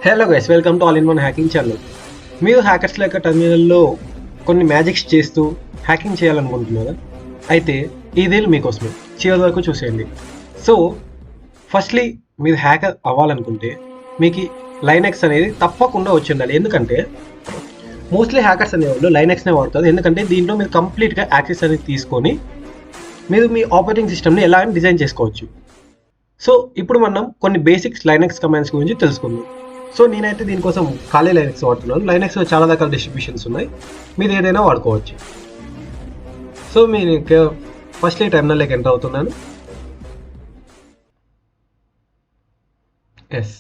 Hello guys, welcome to all in one hacking channel. మీరు hackers లేక టర్మినల్లో కొన్ని magics చేస్తూ హ్యాకింగ్ చేయాలనుకుంటున్నారా? అయితే ఈ రీల్ మీకోసమే, చివరి వరకు చూసేయండి. సో ఫస్ట్లీ మీరు హ్యాకర్ అవ్వాలనుకుంటే మీకు లైనెక్స్ అనేది తప్పకుండా వచ్చి ఉండాలి. ఎందుకంటే మోస్ట్లీ హ్యాకర్స్ అనేవాళ్ళు లైనెక్స్నే వాడతారు. ఎందుకంటే దీంట్లో మీరు కంప్లీట్గా యాక్సెస్ అనేది తీసుకొని మీరు మీ ఆపరేటింగ్ సిస్టమ్ని ఎలా అని డిజైన్ చేసుకోవచ్చు. సో ఇప్పుడు మనం కొన్ని బేసిక్స్ లైనెక్స్ కమాండ్స్ గురించి తెలుసుకుందాం. సో నేనైతే దీనికోసం ఖాళీ లైనెక్స్ వాడుతున్నాను. లైనెక్స్లో చాలా రకాల డిస్ట్రిబ్యూషన్స్ ఉన్నాయి, మీరు ఏదైనా వాడుకోవచ్చు. సో మీరు ఫస్ట్లీ టెర్మినల్లోకి ఎంటర్ అవుతున్నాను. ఎస్,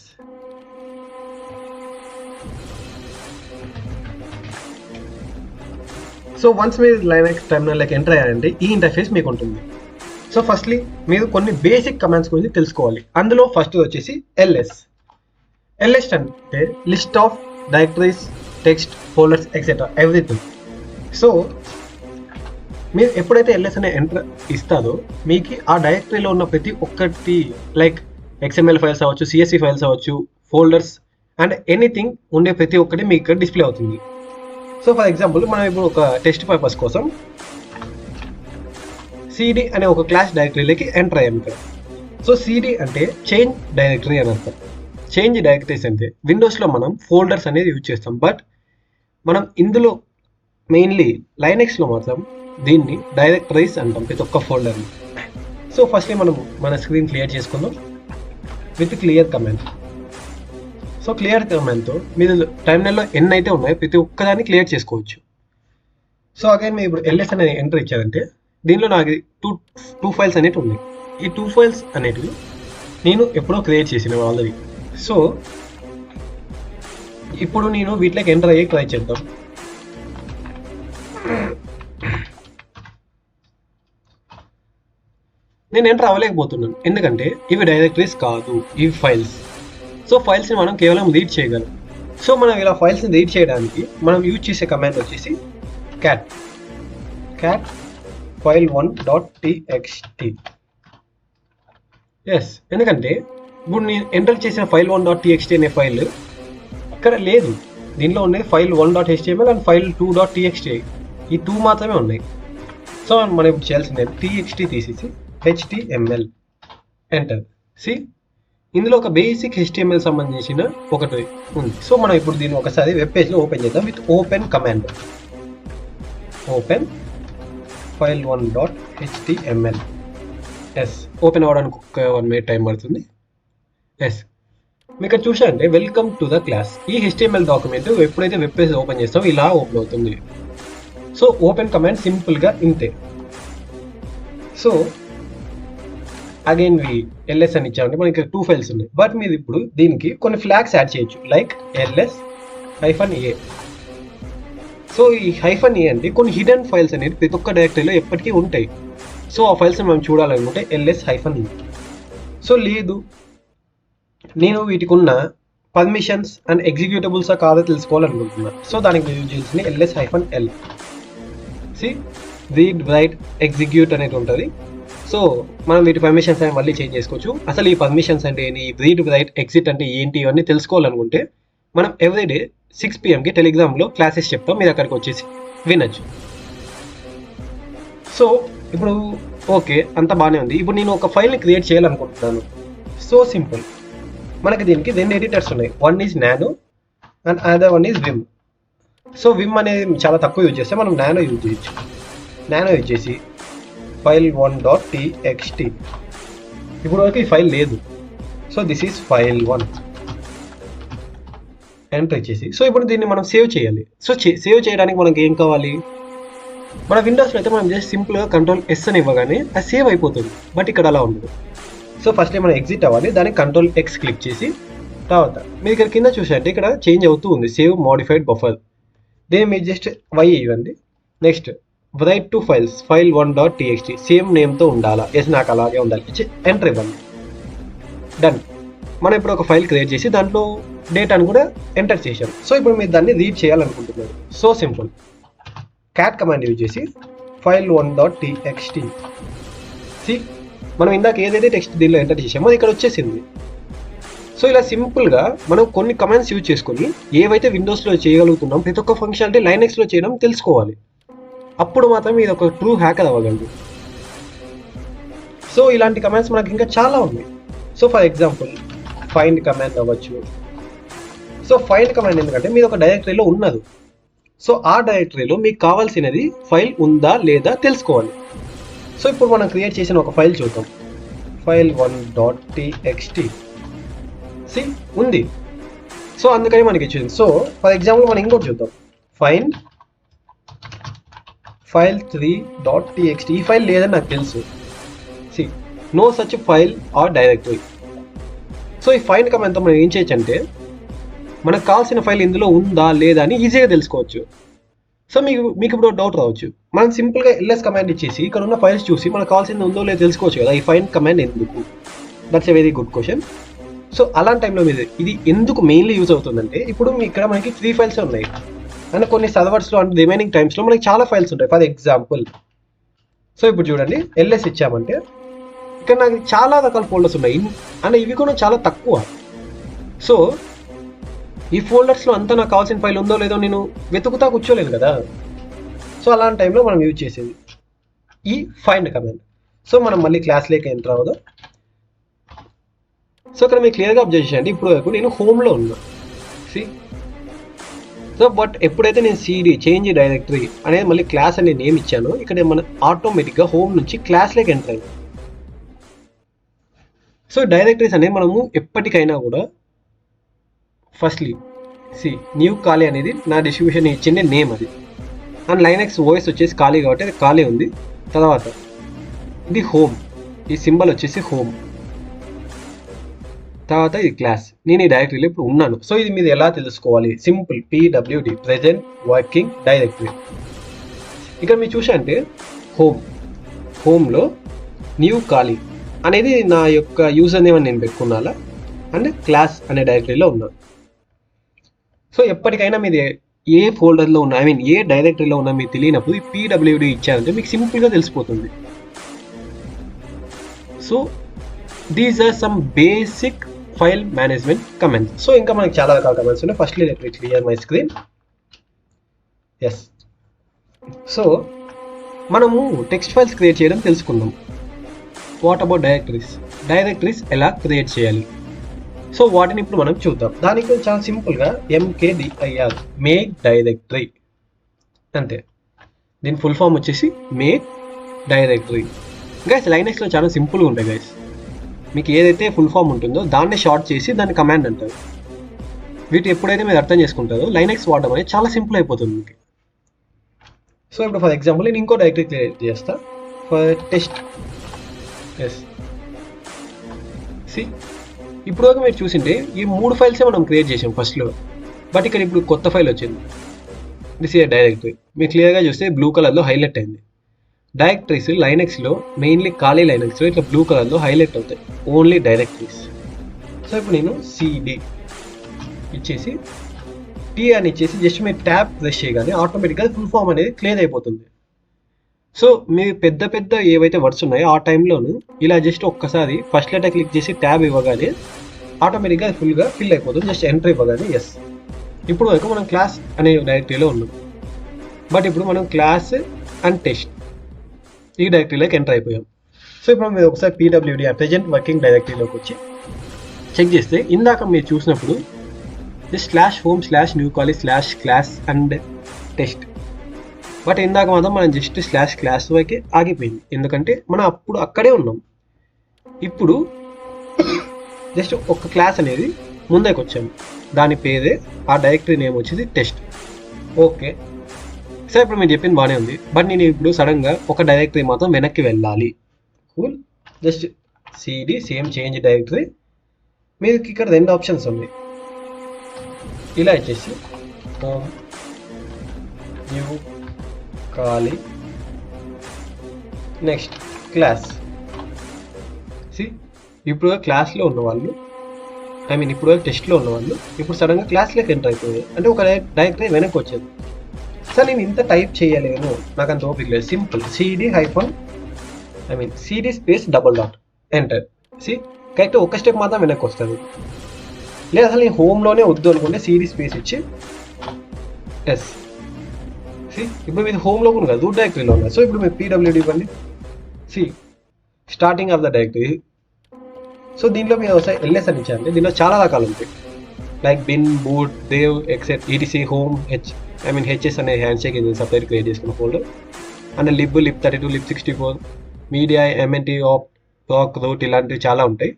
సో వన్స్ మీరు లైనెక్స్ టెర్మినల్లోకి ఎంటర్ అయ్యారంటే ఈ ఇంటర్ఫేస్ మీకు ఉంటుంది. సో ఫస్ట్లీ మీరు కొన్ని బేసిక్ కమాండ్స్ గురించి తెలుసుకోవాలి. అందులో ఫస్ట్ వచ్చేసి ఎల్ఎస్ అంటే list of directories, text, folders, etcetera, everything. So మీరు ఎప్పుడైతే ఎల్ఎస్ అనే ఎంటర్ ఇస్తారో మీకు ఆ డైరెక్టరీలో ఉన్న ప్రతి ఒక్కటి లైక్ XML ఫైల్స్ అవ్వచ్చు, CSV ఫైల్స్ అవ్వచ్చు, ఫోల్డర్స్ అండ్ ఎనీథింగ్ ఉండే ప్రతి ఒక్కటి మీకు ఇక్కడ డిస్ప్లే అవుతుంది. సో ఫర్ ఎగ్జాంపుల్ మనం ఇప్పుడు ఒక టెస్ట్ పర్పస్ కోసం CD అనే ఒక క్లాస్ డైరెక్టరీలోకి ఎంటర్ అయ్యాం ఇక్కడ. సో CD అంటే చేంజ్ డైరెక్టరీ అని అర్థం. చేంజ్ డైరెక్టరీస్ అంటే విండోస్లో మనం ఫోల్డర్స్ అనేది యూజ్ చేస్తాం, బట్ మనం ఇందులో మెయిన్లీ లైనెక్స్లో మాత్రం దీన్ని డైరెక్టరీస్ అంటాం, ప్రతి ఒక్క ఫోల్డర్ని. సో ఫస్ట్లీ మనం మన స్క్రీన్ క్లియర్ చేసుకుందాం with clear command. So clear కమాండ్తో మీరు టెర్మినల్లో ఎన్ని అయితే ఉన్నాయో ప్రతి ఒక్కదాన్ని క్లియర్ చేసుకోవచ్చు. సో అగైన్ మీరు ఇప్పుడు ఎల్ఎస్ అనేది ఎంటర్ ఇచ్చారంటే దీనిలో నాకు టూ ఫైల్స్ అనేవి ఉన్నాయి. ఈ 2 ఫైల్స్ అనేటివి నేను ఎప్పుడో క్రియేట్ చేసినవి ఆల్రెడీ. సో ఇప్పుడు నేను వీటిలోకి ఎంటర్ అయ్యి ట్రై చేద్దాం. నేను ఎంటర్ అవ్వలేకపోతున్నాను ఎందుకంటే ఇవి డైరెక్టరీస్ కాదు, ఇవి ఫైల్స్. సో ఫైల్స్ని మనం కేవలం రీడ్ చేయగలం. సో మనం ఇలా ఫైల్స్ని రీడ్ చేయడానికి మనం యూజ్ చేసే కమాండ్ వచ్చేసి క్యాట్ file1.txt. ఎస్, ఎందుకంటే ఇప్పుడు నేను ఎంటర్ చేసిన file1.txt అనే ఫైల్ ఇక్కడ లేదు. దీనిలో ఉండేది file1.html అండ్ file2.txt. ఈ 2 మాత్రమే ఉన్నాయి. సో మనం ఇప్పుడు చేయాల్సింది txt తీసేసి HTML ఎంటర్. సి, ఇందులో ఒక బేసిక్ HTML సంబంధించిన ఒకటి ఉంది. సో మనం ఇప్పుడు దీన్ని ఒకసారి వెబ్ పేజ్లో ఓపెన్ చేద్దాం with open command. Open file1.html. Yes, open అవ్వడానికి ఒక 1 minute టైం పడుతుంది. ఎస్, మీకు ఇక్కడ చూసారంటే వెల్కమ్ టు ద క్లాస్. ఈ HTML డాక్యుమెంట్ ఎప్పుడైతే వెబ్ పేజ్ ఓపెన్ చేస్తామో ఇలా ఓపెన్ అవుతుంది. సో ఓపెన్ కమాండ్ సింపుల్గా ఇంతే. సో అగైన్ ఎల్ఎస్ అని ఇచ్చామంటే మనకి 2 ఫైల్స్ ఉన్నాయి, బట్ మీరు ఇప్పుడు దీనికి కొన్ని ఫ్లాగ్స్ యాడ్ చేయొచ్చు లైక్ ls-a. సో ఈ -a అంటే కొన్ని హిడెన్ ఫైల్స్ అనేది ప్రతి ఒక్క డైరెక్టరీలో ఎప్పటికీ ఉంటాయి. సో ఆ ఫైల్స్ మనం చూడాలనుకుంటే ls-e. సో లేదు, నేను వీటికి ఉన్న పర్మిషన్స్ అండ్ ఎగ్జిక్యూటబుల్సా కాదో తెలుసుకోవాలనుకుంటున్నా. సో దానికి యూజ్ చేసిన ls-l. C, read, right, execute అనేది ఉంటుంది. సో మనం వీటి పర్మిషన్స్ అని మళ్ళీ చేంజ్ చేసుకోవచ్చు. అసలు ఈ పర్మిషన్స్ అంటే ఏంటి, రీడ్, రైట్, ఎగ్జిట్ అంటే ఏంటి, ఇవన్నీ తెలుసుకోవాలనుకుంటే మనం ఎవ్రీడే 6 PM టెలిగ్రామ్లో క్లాసెస్ చెప్తాం, మీరు అక్కడికి వచ్చేసి వినొచ్చు. సో ఇప్పుడు ఓకే, అంత బాగానే ఉంది. ఇప్పుడు నేను ఒక ఫైల్ని క్రియేట్ చేయాలనుకుంటున్నాను. సో సింపుల్, మనకి దీనికి 2 ఎడిటర్స్ ఉన్నాయి. One is nano and other one is Vim. So Vim అనేది చాలా తక్కువ యూజ్ చేస్తే మనం నానో యూజ్ చేయొచ్చు. నానో యూజ్ చేసి file1.txt. ఇప్పుడు వరకు ఈ ఫైల్ లేదు. So this is file1 enter ఇచ్చేసి సో ఇప్పుడు దీన్ని మనం సేవ్ చేయాలి. సో సేవ్ చేయడానికి మనకి ఏం కావాలి, మన విండోస్లో అయితే మనం జస్ట్ సింపుల్గా Ctrl+S అని ఇవ్వగానే అది సేవ్ అయిపోతుంది, బట్ ఇక్కడ అలా ఉండదు. సో ఫస్ట్లీ మనం ఎగ్జిట్ అవ్వాలి, దానికి Ctrl+X క్లిక్ చేసి తర్వాత మీరు ఇక్కడ కింద చూసారంటే ఇక్కడ చేంజ్ అవుతూ ఉంది సేవ్ మోడిఫైడ్ బఫర్. దీన్ని మీరు జస్ట్ Y ఇవ్వండి. Next write to files file1.txt same నేమ్తో ఉండాలా? ఎస్, నాకు అలాగే ఉండాలి. ఎంటర్ ఇవ్వండి. డన్. మనం ఇప్పుడు ఒక ఫైల్ క్రియేట్ చేసి దాంట్లో డేటాను కూడా ఎంటర్ చేశాం. సో ఇప్పుడు మీరు దాన్ని రీడ్ చేయాలనుకుంటున్నారు. So simple, cat command use చేసి file1.txt. సి, మనం ఇందాక ఏదైతే టెక్స్ట్ దీనిలో ఎంటర్ చేసామో ఇక్కడ వచ్చేసింది. సో ఇలా సింపుల్గా మనం కొన్ని కమాండ్స్ యూజ్ చేసుకొని ఏవైతే విండోస్లో చేయగలుగుతున్నాం ప్రతి ఒక్క ఫంక్షనాలిటీ లైనెక్స్లో చేయడం తెలుసుకోవాలి. అప్పుడు మాత్రం ఇది ఒక ట్రూ హ్యాకర్ అవ్వగలదు. సో ఇలాంటి కమాండ్స్ మనకి ఇంకా చాలా ఉన్నాయి. So for example find command అవ్వచ్చు. సో ఫైండ్ కమాండ్ ఎందుకంటే మీరు ఒక డైరెక్టరీలో ఉన్నది, సో ఆ డైరెక్టరీలో మీకు కావాల్సినది ఫైల్ ఉందా లేదా తెలుసుకోవాలి. సో ఇప్పుడు మనం క్రియేట్ చేసిన ఒక ఫైల్ చూద్దాం. file1.txt ఉంది. సో అందుకని మనకి ఇచ్చింది. సో ఫర్ ఎగ్జాంపుల్ మనం ఇంకోటి చూద్దాం. Find file3.txt. ఈ ఫైల్ లేదని నాకు తెలుసు. No such file or directory. So ఈ ఫైండ్ కమాండ్తో మనం ఏం చేయొచ్చు అంటే మనకు కావాల్సిన ఫైల్ ఇందులో ఉందా లేదా అని ఈజీగా తెలుసుకోవచ్చు. సో మీకు ఇప్పుడు డౌట్ రావచ్చు, మనం సింపుల్గా ls కమాండ్ ఇచ్చేసి ఇక్కడ ఉన్న ఫైల్స్ చూసి మనకు కావాల్సింది ఉందో లేదో తెలుసుకోవచ్చు కదా. ఈ ఫైండ్ కమాండ్ ఎందుకు? That's a very good question. So అలాంటి టైంలో మీరు ఇది ఎందుకు మెయిన్లీ యూజ్ అవుతుందంటే ఇప్పుడు ఇక్కడ మనకి 3 ఫైల్స్ ఉన్నాయి అండ్ కొన్ని సర్వర్స్లో అండ్ రిమైనింగ్ టైమ్స్లో మనకి చాలా ఫైల్స్ ఉంటాయి. ఫర్ ఎగ్జాంపుల్ సో ఇప్పుడు చూడండి ls ఇచ్చామంటే ఇక్కడ నాకు చాలా రకాల ఫోల్డర్స్ ఉన్నాయి అండ్ ఇవి కూడా చాలా తక్కువ. సో ఈ ఫోల్డర్స్లో అంతా నాకు కావాల్సిన ఫైల్ ఉందో లేదో నేను వెతుకుతా కూర్చోలేను కదా. సో అలాంటి టైంలో మనం యూజ్ చేసేది ఈ ఫైండ్ కమాండ్. సో మనం మళ్ళీ క్లాస్లోకి ఎంటర్ అవ్వదు. సో ఇక్కడ మీరు క్లియర్గా అబ్జర్వ్ చేయండి, ఇప్పుడు వరకు నేను హోమ్లో ఉన్నా. సో బట్ ఎప్పుడైతే నేను cd చేంజ్ డైరెక్టరీ అనేది మళ్ళీ క్లాస్ అనే నేమ్ ఇచ్చానో ఇక్కడ మన ఆటోమేటిక్గా హోమ్ నుంచి క్లాస్లోకి ఎంటర్ అయింది. సో డైరెక్టరీస్ అనేవి మనము ఎప్పటికైనా కూడా ఫస్ట్లీ న్యూ ఖాళీ అనేది నా డిస్ట్రిబ్యూషన్ ఇచ్చిండే నేమ్ అది, అండ్ లైనెక్స్ ఓఎస్ వచ్చేసి ఖాళీ కాబట్టి అది ఖాళీ ఉంది. తర్వాత ఇది హోమ్, ఈ సింబల్ వచ్చేసి హోమ్, తర్వాత ఇది క్లాస్. నేను ఈ డైరెక్టరీలో ఇప్పుడు ఉన్నాను. సో ఇది మీరు ఎలా తెలుసుకోవాలి? Simple pwd present working directory. ఇక్కడ మీరు చూసంటే హోమ్లో న్యూ ఖాళీ అనేది నా యొక్క యూజర్ నేమ్ అని నేను పెట్టుకున్నాలా అండ్ క్లాస్ అనే డైరెక్టరీలో ఉన్నాను. సో ఎప్పటికైనా మీరు ఏ ఫోల్డర్లో ఉన్నా ఏ డైరెక్టరీలో ఉన్నా మీకు తెలియనప్పుడు ఈ pwd ఇచ్చారంటే మీకు సింపుల్గా తెలిసిపోతుంది. So these are some basic file management commands. So ఇంకా మనకి చాలా రకాల కమాండ్స్ ఉన్నాయి. Firstly let me clear my screen. Yes, so మనము టెక్స్ట్ ఫైల్స్ క్రియేట్ చేయడం తెలుసుకుందాం. వాట్ అబౌట్ డైరెక్టరీస్ ఎలా క్రియేట్ చేయాలి? సో వాటిని ఇప్పుడు మనం చూద్దాం. దానికి చాలా సింపుల్గా mkdir మేక్ డైరెక్టరీ అంతే. దీని ఫుల్ ఫామ్ వచ్చేసి మేక్ డైరెక్టరీ. గైస్ లైనెక్స్లో చాలా సింపుల్గా ఉంటాయి గైస్. మీకు ఏదైతే ఫుల్ ఫామ్ ఉంటుందో దాన్ని షార్ట్ చేసి దాన్ని కమాండ్ అంటారు. వీటి ఎప్పుడైతే మీరు అర్థం చేసుకుంటారో లైనెక్స్ వాడడం అనేది చాలా సింపుల్ అయిపోతుంది మీకు. సో ఇప్పుడు ఫర్ ఎగ్జాంపుల్ నేను ఇంకో డైరెక్టరీ క్రియేట్ చేస్తా ఫర్ టెస్ట్. ఎస్, ఇప్పుడు వరకు మీరు చూసింటే ఈ 3 ఫైల్సే మనం క్రియేట్ చేసాం ఫస్ట్లో, బట్ ఇక్కడ ఇప్పుడు కొత్త ఫైల్ వచ్చింది. This is directory. మీరు క్లియర్గా చూస్తే బ్లూ కలర్లో హైలైట్ అయింది. డైరెక్టరీస్ లైనెక్స్లో మెయిన్లీ ఖాళీ లైనెక్స్లో ఇట్లా బ్లూ కలర్లో హైలైట్ అవుతాయి, ఓన్లీ డైరెక్టరీస్. సో ఇప్పుడు నేను cd ఇచ్చేసి t అని ఇచ్చేసి జస్ట్ మీరు ట్యాబ్ ప్రెస్ చేయగానే ఆటోమేటిక్గా ఫుల్ ఫామ్ అనేది క్లియర్ అయిపోతుంది. సో మీరు పెద్ద ఏవైతే వర్డ్స్ ఉన్నాయో ఆ టైంలోను ఇలా జస్ట్ ఒక్కసారి ఫస్ట్ లెటర్ క్లిక్ చేసి ట్యాబ్ ఇవ్వగానే ఆటోమేటిక్గా ఫుల్గా ఫిల్ అయిపోతుంది. జస్ట్ ఎంటర్ ఇవ్వగానే ఎస్. ఇప్పుడు వరకు మనం క్లాస్ అనే డైరెక్టరీలో ఉన్నాం, బట్ ఇప్పుడు మనం క్లాస్ అండ్ టెస్ట్ ఈ డైరెక్టరీలోకి ఎంటర్ అయిపోయాం. సో ఇప్పుడు మీరు ఒకసారి pwd ప్రెజెంట్ వర్కింగ్ డైరెక్టరీలోకి వచ్చి చెక్ చేస్తే ఇందాక మీరు చూసినప్పుడు just /home/newCollie/class and test, but ఇందాక మాత్రం మనం జస్ట్ /class వరకే ఆగిపోయింది, ఎందుకంటే మనం అప్పుడు అక్కడే ఉన్నాం. ఇప్పుడు జస్ట్ ఒక క్లాస్ అనేది ముందుకు వచ్చాము, దాని పేరే ఆ డైరెక్టరీ నేమ్ వచ్చేసి టెస్ట్. ఓకే సార్, ఇప్పుడు మీరు చెప్పింది బాగానే ఉంది, బట్ నేను ఇప్పుడు సడన్గా ఒక డైరెక్టరీ మాత్రం వెనక్కి వెళ్ళాలి. Cool, just cd same change directory. మీకు ఇక్కడ 2 ఆప్షన్స్ ఉన్నాయి. ఇలా ఇచ్చేసి న్యూ ఖాళీ నెక్స్ట్ క్లాస్. ఇప్పుడు క్లాస్లో ఉన్నవాళ్ళు ఇప్పుడు టెస్ట్లో ఉన్నవాళ్ళు ఇప్పుడు సడన్గా క్లాస్లోకి ఎంటర్ అయిపోయారు అంటే ఒక డైరెక్టరీ వెనక్కి వచ్చేది. సార్ నేను ఇంత టైప్ చేయలేను, నాకు అంత ఓపిక లేదు. Simple cd space .. enter. Correct ఒక స్టెప్ మాత్రం వెనక్కి వస్తుంది. లేదా అసలు నేను హోమ్లోనే వద్దు అనుకుంటే సిడి స్పేస్ ఇచ్చి ఎస్ ఇప్పుడు మీరు హోమ్లో కూడా రూట్ డైరెక్టరీలో ఉన్నారు. సో ఇప్పుడు మీరు పీడబ్ల్యూడి ఇవ్వండి. Starting of the directory. So దీంట్లో మీరు ఒకసారి ఎల్ఎస్ అని ఇచ్చారంటే దీంట్లో చాలా రకాలు ఉంటాయి. లైక్ బిన్, బూట్, దేవ్, ఎక్సెట్, ఈటీసీ, హోమ్, హెచ్ఎస్ అనే హ్యాండ్ షేక్ ఇది సపరేట్ క్రియేట్ చేసుకున్న folder. And lib 32, lib 64, media, MNT, rock, root ఇలాంటివి చాలా ఉంటాయి.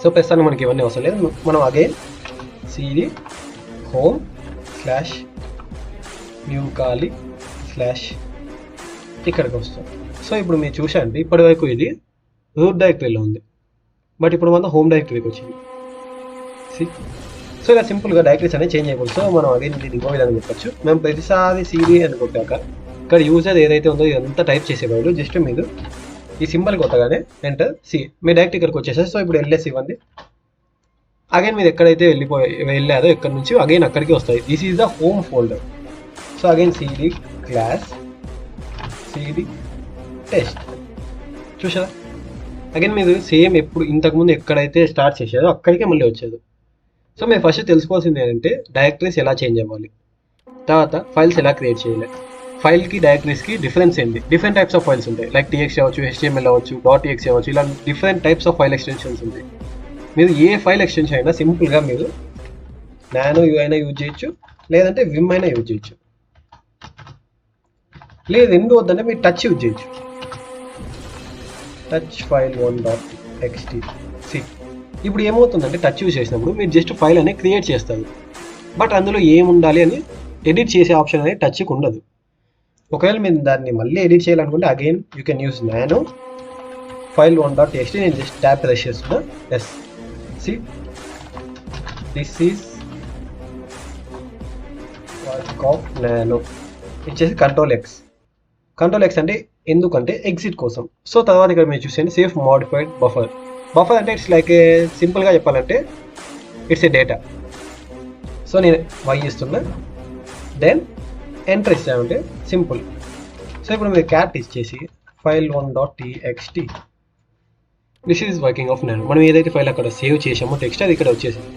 సో ప్రస్తుతానికి మనకి ఇవన్నీ అవసరం లేదు. మనం అగైన్ సిడి హోమ్ /న్యూ ఖాళీ/ ఇక్కడికి వస్తాం. సో ఇప్పుడు మీరు చూసండి ఇప్పటి వరకు ఇది రూట్ డైరెక్టరీలో ఉంది, బట్ ఇప్పుడు మనం హోమ్ డైరెక్టరీకి వచ్చింది. సో ఇలా సింపుల్గా డైరెక్టరీస్ అనేది చేంజ్ అయిపోతుంది. సో మనం అగైన్ దీన్ని ఇంకో విధంగా చెప్పచ్చు. మేము ప్రతిసారి సిడి అని కొట్టాక ఇక్కడ యూజర్ ఏదైతే ఉందో ఇదంతా టైప్ చేసేవాళ్ళు జస్ట్ మీరు ఈ సింబల్ కొట్టగానే ఎంటర్ మీ డైరెక్ట్ ఇక్కడికి వచ్చేసారు. సో ఇప్పుడు ఎల్ఎస్ ఇవ్వండి. అగైన్ మీరు ఎక్కడైతే వెళ్ళారో ఎక్కడి నుంచి అగైన్ అక్కడికి వస్తాయి. This is the home folder. So again CD class CD test చూసారా. అగైన్ మీరు సేమ్ ఎప్పుడు ఇంతకుముందు ఎక్కడైతే స్టార్ట్ చేశారో అక్కడికే మళ్ళీ వచ్చేది. సో మీరు ఫస్ట్ తెలుసుకోవాల్సింది ఏంటంటే డైరెక్టరీస్ ఎలా చేంజ్ అవ్వాలి, తర్వాత ఫైల్స్ ఎలా క్రియేట్ చేయాలి, ఫైల్కి డైరెక్టరీస్కి డిఫరెన్స్ ఏంటి. డిఫరెంట్ టైప్స్ ఆఫ్ ఫైల్స్ ఉంటాయి. లైక్ టీఎక్స్ అవ్వచ్చు, హెచ్టిఎంఎల్ అవ్వచ్చు, .txt అవ్వచ్చు, ఇలా different types of file extensions ఉంటాయి. మీరు ఏ ఫైల్ ఎక్స్టెన్షన్ అయినా సింపుల్గా మీరు నానో అయినా యూజ్ చేయొచ్చు, లేదంటే విమ్ అయినా యూజ్ చేయొచ్చు. లేదు ఎందు వద్దంటే మీరు టచ్ యూజ్ చేయొచ్చు. Touch file 1.txt. ఇప్పుడు ఏమవుతుందంటే టచ్ యూజ్ చేసినప్పుడు మీరు జస్ట్ ఫైల్ అనేది క్రియేట్ చేస్తారు, బట్ అందులో ఏముండాలి అని ఎడిట్ చేసే ఆప్షన్ అనేది టచ్కి ఉండదు. ఒకవేళ మీరు దాన్ని మళ్ళీ ఎడిట్ చేయాలనుకుంటే again you can use nano file 1.txt. నేను జస్ట్ ట్యాప్ ప్రెస్ చేస్తున్నా. Yes this is work of nano ఇచ్చేసి Ctrl+X అంటే ఎందుకంటే ఎగ్జిట్ కోసం. సో తర్వాత ఇక్కడ మీరు చూసేయండి సేఫ్ మోడిఫైడ్ బఫర్ అంటే ఇట్స్ లైక్ సింపుల్గా చెప్పాలంటే ఇట్స్ ఏ డేటా. సో నేను వై ఇస్తున్నా, దెన్ ఎంటర్ ఇస్తామంటే సింపుల్. సో ఇప్పుడు మీరు క్యాట్ ఇచ్చేసి file 1.txt. This is working of nano. మనం ఏదైతే ఫైల్ అక్కడ సేవ్ చేసామో టెక్స్ట్ అది ఇక్కడ వచ్చేసింది.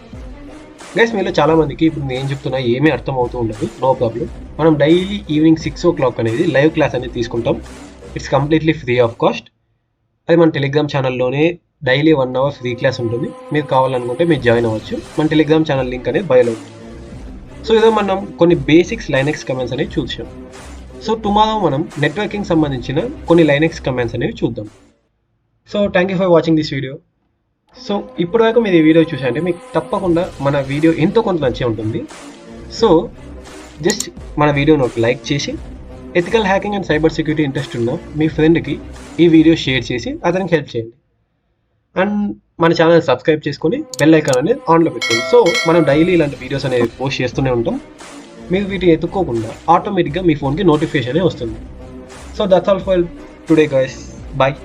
గైస్ మీలో చాలామందికి ఇప్పుడు నేను చెప్తున్నా ఏమీ అర్థం అవుతూ ఉండదు, నో ప్రాబ్లం. మనం డైలీ ఈవినింగ్ 6 o'clock అనేది లైవ్ క్లాస్ అనేది తీసుకుంటాం. It's completely free of cost. అది మన టెలిగ్రామ్ ఛానల్లోనే డైలీ 1 hour ఫ్రీ క్లాస్ ఉంటుంది. మీరు కావాలనుకుంటే మీరు జాయిన్ అవ్వచ్చు. మన టెలిగ్రామ్ ఛానల్ లింక్ అనేది బయోలో ఉంటుంది. సో ఇదో మనం కొన్ని బేసిక్స్ లైనెక్స్ కమాండ్స్ అనేవి చూసాం. సో టుమారో మనం నెట్వర్కింగ్ సంబంధించిన కొన్ని లైనెక్స్ కమాండ్స్ అనేవి చూద్దాం. So thank you for watching this video. So ఇప్పటివరకు మీరు ఈ వీడియో చూసారంటే మీకు తప్పకుండా మన వీడియో ఎంతో కొంత నచ్చే ఉంటుంది. సో జస్ట్ మన వీడియోని ఒక లైక్ చేసి ethical hacking and cyber security interest ఉన్న మీ ఫ్రెండ్కి ఈ వీడియో షేర్ చేసి అతనికి హెల్ప్ చేయండి. అండ్ మన ఛానల్ సబ్స్క్రైబ్ చేసుకొని బెల్ ఐకాన్ అనేది ఆన్లో పెట్టుకోండి. సో మనం డైలీ ఇలాంటి వీడియోస్ అనేవి పోస్ట్ చేస్తూనే ఉంటాం. మీరు వీటిని ఎత్తుక్కోకుండా ఆటోమేటిక్గా మీ ఫోన్కి నోటిఫికేషన్ వస్తుంది. So that's all for today guys. Bye.